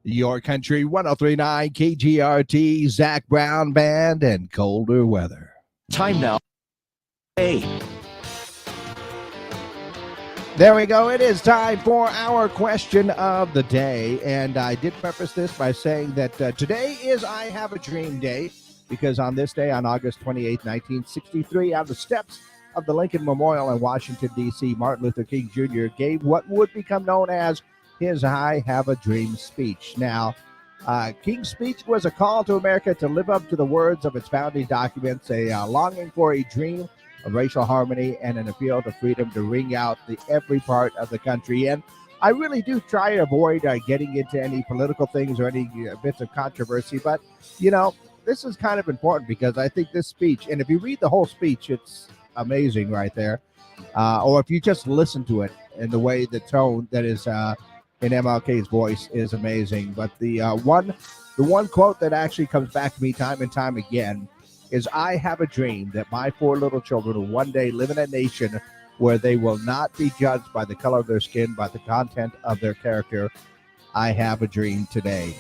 Your Country 1039 KGRT, Zach Brown Band, and colder weather. Time now. Hey. There we go. It is time for our question of the day. And I did preface this by saying that today is I Have a Dream Day, because on this day, on August 28, 1963, on the steps of the Lincoln Memorial in Washington, D.C., Martin Luther King Jr. gave what would become known as his I Have a Dream speech. Now, King's speech was a call to America to live up to the words of its founding documents, a longing for a dream of racial harmony and an appeal to freedom to ring out every part of the country. And I really do try to avoid getting into any political things or any bits of controversy. But, you know, this is kind of important because I think this speech, and if you read the whole speech, it's amazing right there. Or if you just listen to it in the way, the tone that is in MLK's voice is amazing. But the one quote that actually comes back to me time and time again is, I have a dream that my four little children will one day live in a nation where they will not be judged by the color of their skin, by the content of their character. I have a dream today.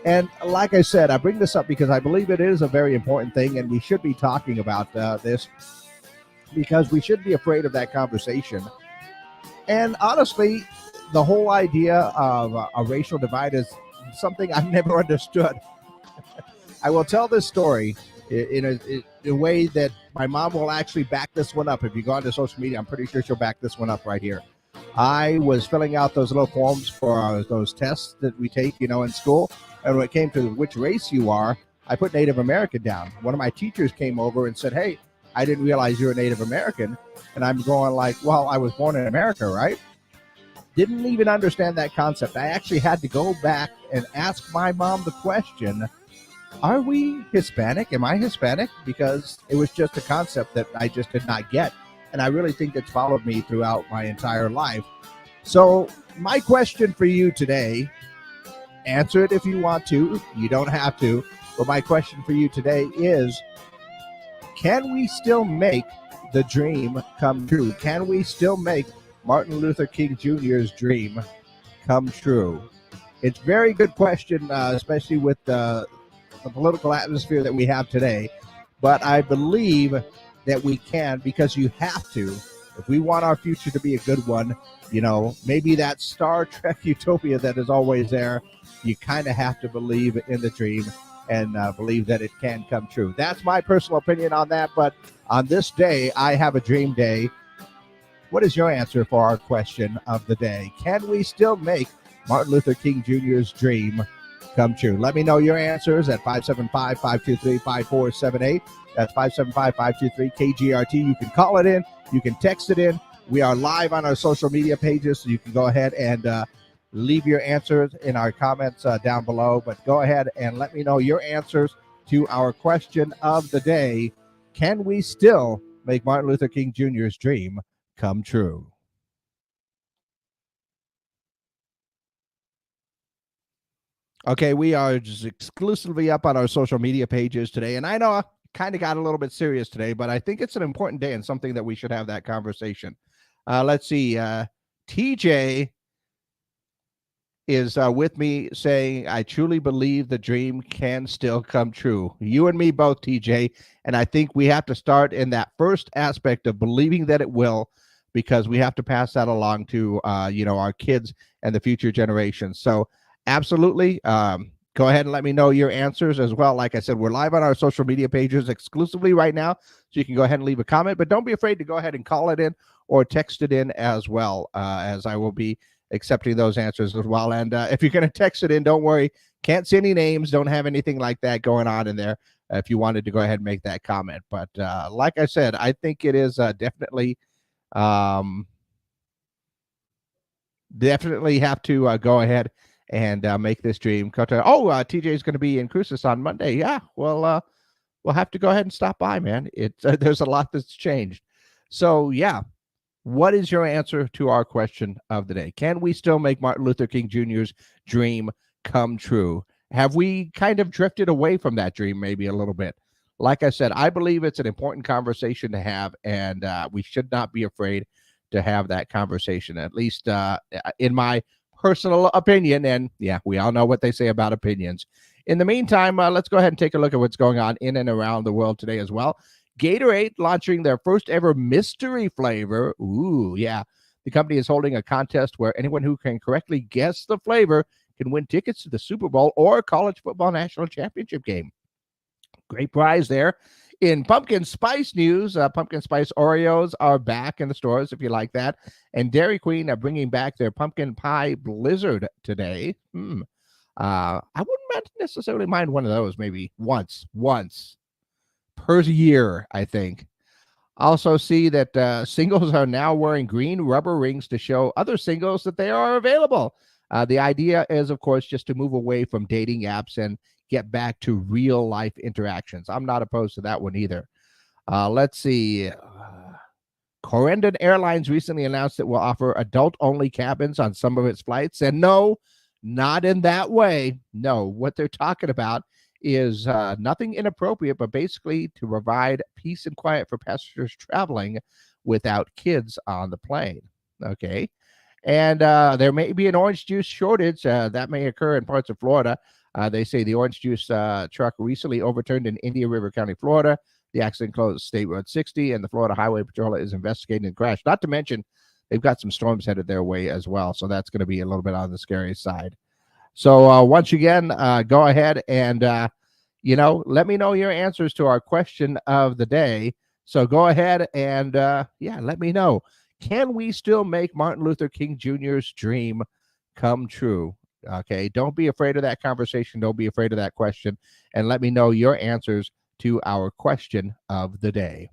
And like I said, I bring this up because I believe it is a very important thing, and we should be talking about this because we shouldn't be afraid of that conversation. And honestly, the whole idea of a racial divide is something I've never understood. I will tell this story in a way that my mom will actually back this one up. If you go onto social media, I'm pretty sure she'll back this one up right here. I was filling out those little forms for those tests that we take, in school. And when it came to which race you are, I put Native American down. One of my teachers came over and said, hey, I didn't realize you're a Native American. And I'm going like, well, I was born in America, right? Didn't even understand that concept. I actually had to go back and ask my mom the question, are we Hispanic? Am I Hispanic? Because it was just a concept that I just did not get. And I really think it's followed me throughout my entire life. So my question for you today, answer it if you want to. You don't have to. But my question for you today is, can we still make the dream come true? Can we still make Martin Luther King Jr.'s dream come true? It's a very good question, especially with the political atmosphere that we have today. But I believe that we can, because you have to. If we want our future to be a good one, maybe that Star Trek utopia that is always there, you kind of have to believe in the dream and believe that it can come true. That's my personal opinion on that. But on this day, I Have a Dream Day. What is your answer for our question of the day? Can we still make Martin Luther King Jr.'s dream come true? Let me know your answers at 575-523-5478. That's 575-523-KGRT. You can call it in. You can text it in. We are live on our social media pages, so you can go ahead and leave your answers in our comments down below. But go ahead and let me know your answers to our question of the day. Can we still make Martin Luther King Jr.'s dream come true? Okay, we are just exclusively up on our social media pages today. And I know I kind of got a little bit serious today, but I think it's an important day and something that we should have that conversation. Let's see. TJ is with me saying, I truly believe the dream can still come true. You and me both, TJ. And I think we have to start in that first aspect of believing that it will, because we have to pass that along to, our kids and the future generations. So absolutely. Go ahead and let me know your answers as well. Like I said, we're live on our social media pages exclusively right now, so you can go ahead and leave a comment, but don't be afraid to go ahead and call it in or text it in as well, as I will be accepting those answers as well. And if you're going to text it in, don't worry. Can't see any names. Don't have anything like that going on in there if you wanted to go ahead and make that comment. But like I said, I think it is definitely have to go ahead and make this dream come true. TJ is going to be in Cruces on Monday. Yeah, well, we'll have to go ahead and stop by, man. There's a lot that's changed. So, yeah, what is your answer to our question of the day? Can we still make Martin Luther King Jr.'s dream come true? Have we kind of drifted away from that dream maybe a little bit? Like I said, I believe it's an important conversation to have, and we should not be afraid to have that conversation, at least in my personal opinion. And yeah, we all know what they say about opinions. In the meantime, let's go ahead and take a look at what's going on in and around the world today as well. Gatorade launching their first ever mystery flavor. Ooh, yeah. The company is holding a contest where anyone who can correctly guess the flavor can win tickets to the Super Bowl or college football national championship game. Great prize there. In pumpkin spice news, pumpkin spice Oreos are back in the stores if you like that. And Dairy Queen are bringing back their pumpkin pie blizzard today. I wouldn't necessarily mind one of those, maybe once per year, I think. Also see that singles are now wearing green rubber rings to show other singles that they are available. The idea is, of course, just to move away from dating apps and get back to real life interactions. I'm not opposed to that one either. Let's see. Corendon Airlines recently announced it will offer adult-only cabins on some of its flights. And no, not in that way. No, what they're talking about is nothing inappropriate, but basically to provide peace and quiet for passengers traveling without kids on the plane. Okay. And there may be an orange juice shortage that may occur in parts of Florida. They say the orange juice truck recently overturned in Indian River County, Florida. The accident closed State Road 60, and the Florida Highway Patrol is investigating the crash. Not to mention, they've got some storms headed their way as well, so that's going to be a little bit on the scary side. So once again, go ahead and, let me know your answers to our question of the day. So go ahead and, let me know. Can we still make Martin Luther King Jr.'s dream come true? Okay, don't be afraid of that conversation. Don't be afraid of that question. And let me know your answers to our question of the day.